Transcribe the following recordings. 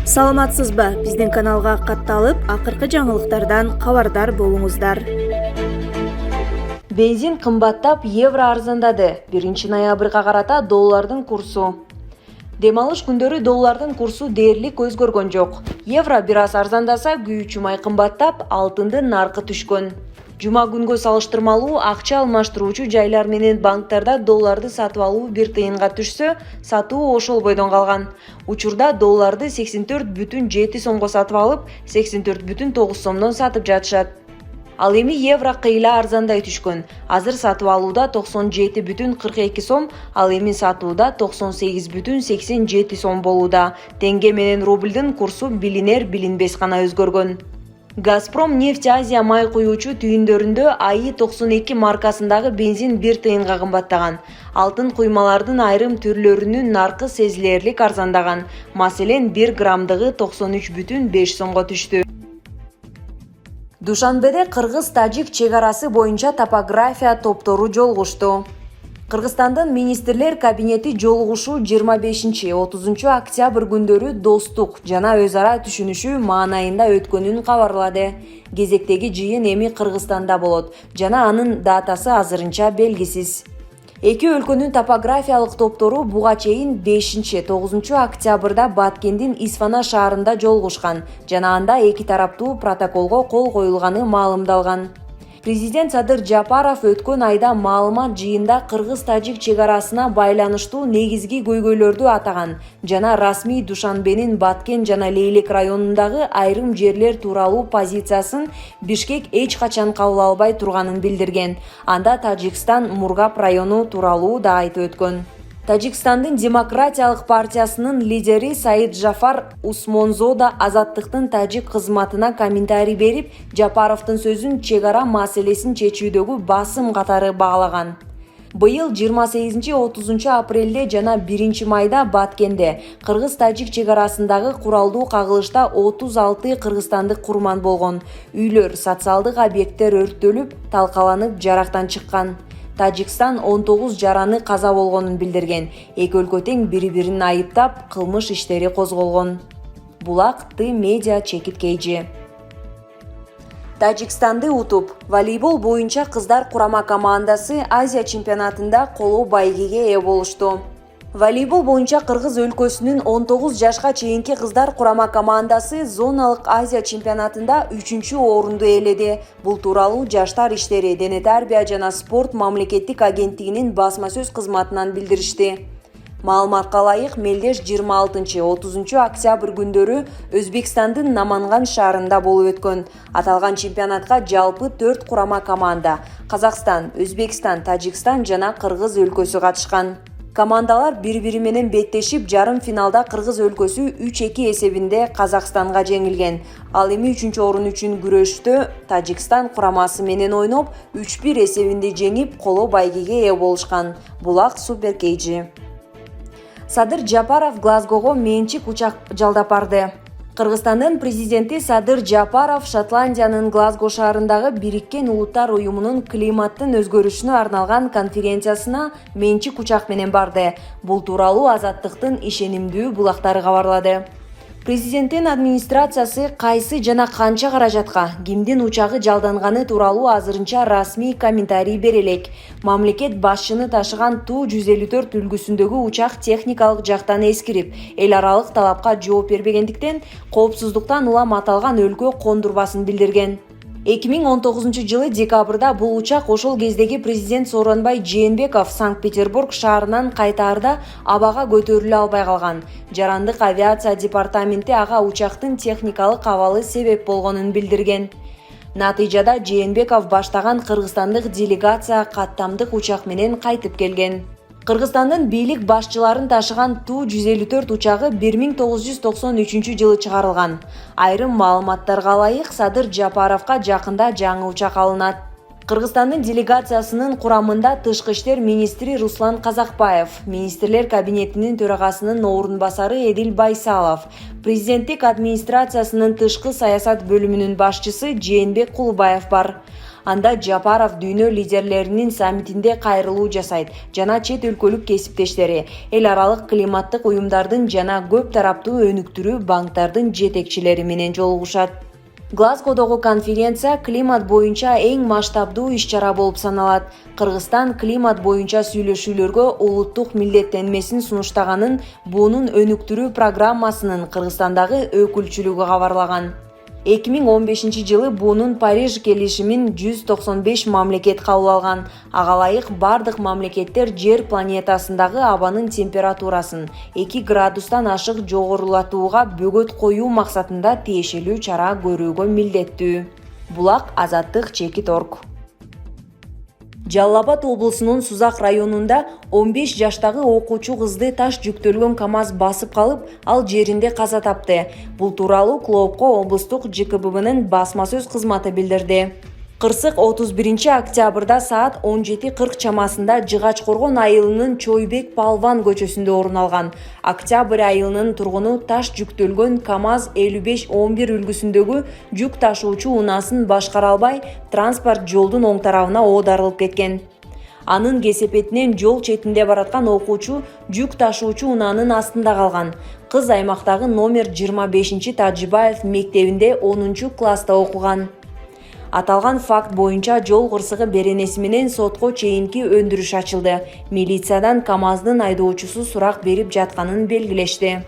Саламатсызбы? Биздин каналга катталып, акыркы жаңылыктардан кабардар болуңуздар. Бензин кымбаттап, евро арзандады. 1-ноябрга карата доллардын курсу. Дем алыш күндөрү доллардын курсу дээрлик өзгөргөн жок. Евро бир аз арзандаса, күйүүчү май кымбаттап, алтындын наркы түшкөн. Жума күнгө салыштырмалуу акча алмаштыруучу жайлар менен банктарда долларды сатып алуу 1 тыйынга түшсө, сатуу ошол бойдон калган. Учурда долларды 84,7 сомго сатып алып, 84,9 сомдон сатып жатышат. Ал эми евро кыйла арзандай түшкөн. Азыр сатып алууда 97,42 сом, ал эми сатууда 98,87 сом болууда. Тенге менен рублдун курсу билинер-билинбес гана өзгөргөн. Газпром нефть Азия май куюучу түйүндөрүндө АИ 92 маркасындагы бензин 1 тыйынга кымбаттаган. Алтын куймалардын айрым түрлөрүнүн наркы сезилерлик арзандаган. Маселен, 1 граммдыгы 93,5 сомго түштү. Душанбеде кыргыз-тажик чек арасы боюнча топография топтору жолугушту. Кыргызстандын министрлер кабинети жолугушуу 25-30 октябрь күндөрү достук жана өз ара түшүнүшүү маанайында өткөнүн кабарлады. Кезектеги жыйын эми Кыргызстанда болот жана анын датасы азырынча белгисиз. Эки өлкөнүн топографиялык топтору буга чейин 5-9 октябрда Баткендин Исфана шаарында жолугушкан жана анда эки тараптуу протоколго кол коюлганы маалымдалган. Президент Садыр Жапаров өткөн айда маалымат жыйында кыргыз-тажик чек арасына байланыштуу негизги көйгөйлөрдү атаган жана расмий Душанбенин Баткен жана Лейлек районундагы айрым жерлер тууралуу позициясын Бишкек эч качан кабыл албай турганын билдирген. Анда Тажикстан Мургап району тууралуу да айтып өткөн. Тажикстандын Демократиялык партиясынын лидери Саид Жафар Усмонзода азаттыктын тажик кызматына комментарий берип, Жапаровдун сөзүн чек ара маселесин чечүүдөгү басым катары баалаган. Быйыл 28-30 апрелде жана 1 майда Баткенде кыргыз-тажик чек арасындагы куралдуу кагылышта 36 кыргызстандык курман болгон. Үйлөр, социалдык объекттер өрттөлүп, талкаланып, жарактан чыккан. Тажикстан 19 жараны каза болгонун билдирген. Эки өлкө тең бири-бирин айыптап, кылмыш иштери козголгон. Булак Ты медиа чекиткейжи. Тажикстанды утуп, волейбол боюнча кыздар курама командасы Азия чемпионатында коло байгеге ээ болушту. Волейбол боюнча Кыргыз өлкөсүнүн 19 жашка чейинки кыздар курама командасы зоналык Азия чемпионатында 3-орунду ээледи. Бул тууралуу Жаштар иштери, дене тарбия жана спорт мамлекеттик агенттигинин басма сөз кызматынан билдиришти. Маалыматка ылайык, мелдеш 26-30 октябрь күндөрү Өзбекстандын Наманган шаарында болуп өткөн. Аталган чемпионатка жалпы 4 курама команда — Казакстан, Өзбекстан, Тажикстан жана Кыргыз өлкөсү катышкан. Командалар бири-бири менен беттешип, жарым финалда Кыргыз өлкөсү 3-2 эсебинде Казакстанга жеңилген. Ал эми 3-орун үчүн күрөштө Тажикстан курамасы менен ойноп, 3-1 эсебинде жеңип, коло байгеге ээ болушкан. Булак Супер Кейжи. Садыр Жапаров Глазгого менчик учак жалдап барды. Кыргызстандын президенти Садыр Жапаров Шотландиянын Глазго шаарындагы Бириккен Улуттар уюмунун климаттын өзгөрүшүнө арналган конференциясына менчик учак менен барды. Бул тууралуу Азаттыктын ишенимдүү булактары кабарлады. Президенттин администрациясы кайсы жана канча каражатка кимдин учагы жалданганы тууралуу азырынча расмий комментарий бере элек. Мамлекет башчыны ташыган Ту-154 үлгүсүндөгү учак техникалык жактан эскирип, эл аралык талапка жооп бербегендиктен коопсуздуктан улам аталган өлкө кондурбасын билдирген. 2019 жылы декабрда бул учак ошол кездеги президент Сооронбай Жээнбеков Санкт-Петербург шаарынан кайтаарда абага көтөрүлө албай калган. Жарандык авиация департаменти ага учактын техникалык абалы себеп болгонун билдирген. Натыйжада Жээнбеков баштаган кыргызстандык делегация каттамдык учак менен кайтып келген. Кыргызстандын бийлик башчыларын ташыган Ту-154 учагы 1993 жылы чыгарылган. Айрым маалыматтарга ылайык, Садыр Жапаровго жакында жаңы учак алынат. Кыргызстандын делегациясынын курамында тышкы иштер министри Руслан Казакбаев, министрлер кабинетинин төрагасынын орун басары Эдил Байсалов, президенттик администрациясынын тышкы саясат бөлүмүнүн башчысы Жээнбек Кулбаев бар. Анда Жапаров дүйнө лидерлеринин саммитинде кайрылуу жасайт жана чет өлкөлүк кесиптештери, эл аралык климаттык уюмдардын жана көп тараптуу өнүктүрүү банктардын жетекчилери менен жолугушат. Глазгодогу конференция климат боюнча эң масштабдуу иш-чара болуп саналат. Кыргызстан климат боюнча сүйлөшүүлөргө улуттук милдеттенмесин сунуштаганын, бунун өнүктүрүү программасынын Кыргызстандагы өкүлчүлүгү кабарлаган. 2015 жылы бунун Париж келишимин 195 мамлекет кабыл алган. Ага ылайык бардык мамлекеттер жер планетасындагы абанын температурасын 2 градустан ашык жогорулатууга бөгөт коюу максатында тиешелүү чара көрүүгө милдеттүү. Булак Азаттык Чекит.орг. Жалал Абад облусунун Сузак районунда 15 жаштагы окуучу кызды таш жүктөлгөн КАМАЗ басып калып, ал жеринде каза тапты. Бул тууралуу Клоопко облустук ЖКББнын басма сөз кызматы билдирди. Кырсык 31 октябрда саат 17:40 чамасында Жыгач Коргон айылынын Чойбек Палван көчөсүндө орун алган. Октябрь айылынын тургуну таш жүктөлгөн КАМАЗ 5511 үлгүсүндөгү жүк ташуучу унаасын башкара албай, транспорт жолдун оң тарабына оодарылып кеткен. Анын кесепетинен жол четинде бараткан окуучу жүк ташуучу унаанын астында калган. Кыз аймактагы номер 25 Тажибаев мектебинде 10-класста окуган. Аталган факт боюнча жол кырсыгы беренеси менен сотко чейинки өндүрүш ачылды. Милициядан КАМАЗдын айдоочусу сурак берип жатканын белгилешти.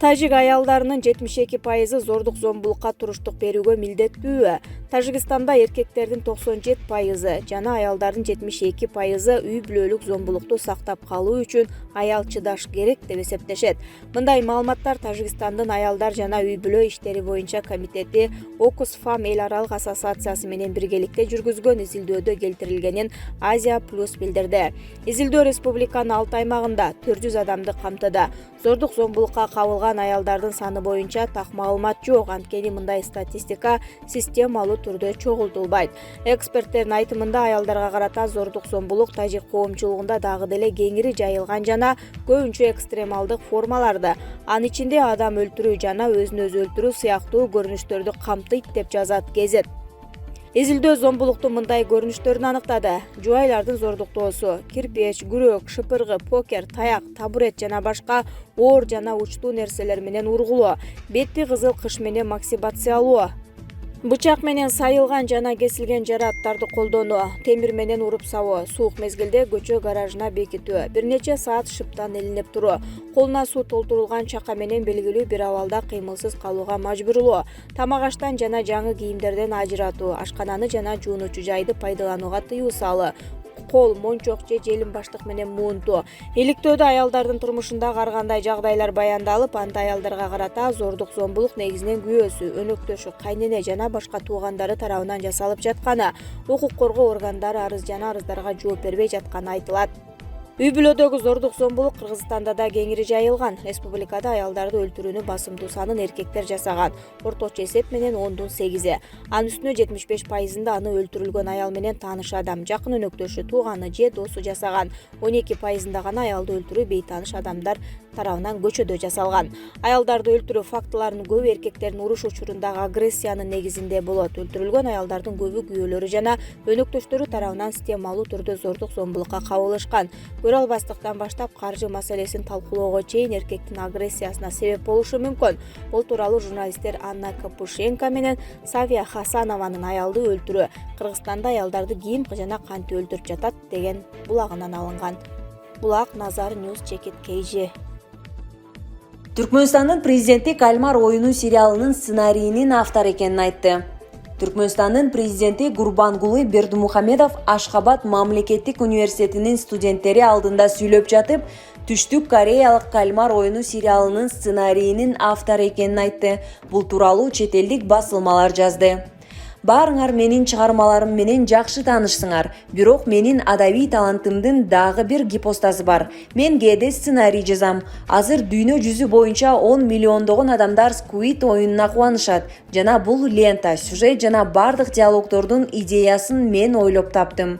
Тажик аялдарынын 72% зордук зомбулукка туруштук берүүгө милдеттүү. Тажикстанда эркектердин 97% жана аялдардын 72% үй бүлөлүк зомбулукту сактап калуу үчүн аял чыдаш керек деп эсептешет. Мындай маалыматтар Тажикстандын аялдар жана үй бүлө иштери боюнча комитети Окусфам эл аралык ассоциациясы менен биргеликте жүргүзгөн изилдөөдө келтирилгенин Азия Плюс билдирди. Изилдөө республиканын 6 аймагында 400 адамды камтыды. Зордук зомбулукка кабылган аялдардын саны боюнча так маалымат жок, анткени мындай статистика системалуу түрдө чогултулбайт. Эксперттердин айтымында аялдарга карата зордук зомбулук тажик коомчулугунда дагы деле кеңири жайылган жана көбүнчө экстремалдык формаларды, анын ичинде адам өлтүрүү жана өзүн өзү өлтүрүү сыяктуу көрүнүштөрдү камтыйт деп жазат Кезет. Изилдөө зомбулуктун мындай көрүнүштөрүн аныктады. Жубайлардын зордуктоосу кирпич, күрөк, шыпыргы, покер, таяк, табурет жана башка оор жана учтуу нерселер менен ургулоо, бетти кызыл кыш менен максибациялоо, бычак менен сайылган жана кесилген жарааттарды колдонуу, темир менен уруп сабоо, суук мезгилде көчө гаражына бекитүү, бир нече саат шыптан илинип туруу, колуна суу толтурулган чака менен белгилүү бир абалда кыймылсыз калууга мажбурлоо, тамак аштан жана жаңы кийимдерден ажыратуу, ашкананы жана жуунуучу жайды пайдаланууга тыюу салуу, кол, мончок же желим баштык менен муунтуу. Иликтөөдө аялдардын турмушундагы ар кандай жагдайлар баяндалып, анда аялдарга карата зордук зомбулук негизинен күйөөсү, өнөктөшү, кайнене жана башка туугандары тарабынан жасалып жатканы, укук коргоо органдары арыз жана арыздарга жооп бербей жатканы айтылат. Үй бүлөдөгү зордук зомбулук Кыргызстанда да кеңири жайылган. Республикада аялдарды өлтүрүүнү басымдуу санын эркектер жасаган. Орточо эсеп менен 10/8. Анын үстүнө 75%-ында аны өлтүрүлгөн аял менен тааныш адам, жакын өнөктөшү, тууганы же досу жасаган. 12%-да гана аялды өлтүрүү бейтааныш адамдар тарабынан көчөдө жасалган. Аялдарды өлтүрүү фактыларынын көбү эркектердин уруш учурундагы агрессиянын негизинде болот. Өлтүрүлгөн аялдардын көбү күйөөлөрү жана өнөктөштөрү тарабынан системалуу түрдө зордук зомбулукка кабылышкан. Көрө албастыктан баштап каржы маселесин талкуулоого чейин эркектин агрессиясына себеп болушу мүмкүн. Бул тууралуу журналисттер Анна Капушенко менен Савия Хасанованын аялды өлтүрүү Кыргызстанда аялдарды ким жана кантип өлтүрүп жатат деген булагынан алынган. Булак Назар News Чекит KG. Түркмөнстандын президенти Кальмар оюну сериалынын сценарийинин автору экенин айтты. Түркмөнстандын президенти Гурбангулы Бердимухамедов Ашхабад мамлекеттик университетинин студенттери алдында сүйлөп жатып, Түштүк Кореялык Кальмар оюну сериалынын сценарийинин автору экенин айтты. Бул тууралуу чет элдик басылмалар жазды. Баарыңар менин чыгармаларым менен жакшы таанышсыңар, бирок менин адабий талантымдын дагы бир гипостазы бар. Мен кээде сценарий жазам. Азыр дүйнө жүзү боюнча 10 миллиондогон адамдар Squid оюнуна кубанышат. Жана бул лента, сюжет жана бардык диалогдордун идеясын мен ойлоп таптым.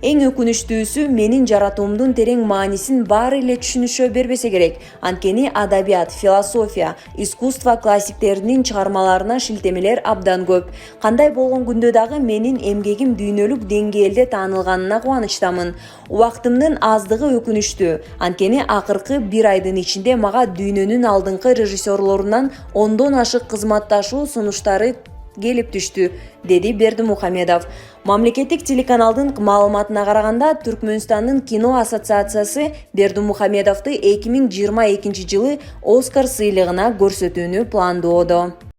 Эң өкүнүчтүүсү менин жаратуумдун терең маанисин баары эле түшүнүшө бербесе керек. Анткени адабият, философия, искусство классиктеринин чыгармаларына шилтемелер абдан көп. Кандай болгон күндө дагы менин эмгегим дүйнөлүк деңгээлде таанылганына кубанычтамын. Убактымдын аздыгы өкүнүчтүү. Анткени акыркы 1 айдын ичинде мага дүйнөнүн алдыңкы режиссерлорунан 10дон ашык кызматташуу сунуштары келип түштү, деди Бердимухамедов. Мамлекеттик телеканалдын маалыматына караганда, Түркмөнстандын кино ассоциациясы Бердимухамедовду 2022 жылы Оскар сыйлыгына көрсөтүүнү пландоодо.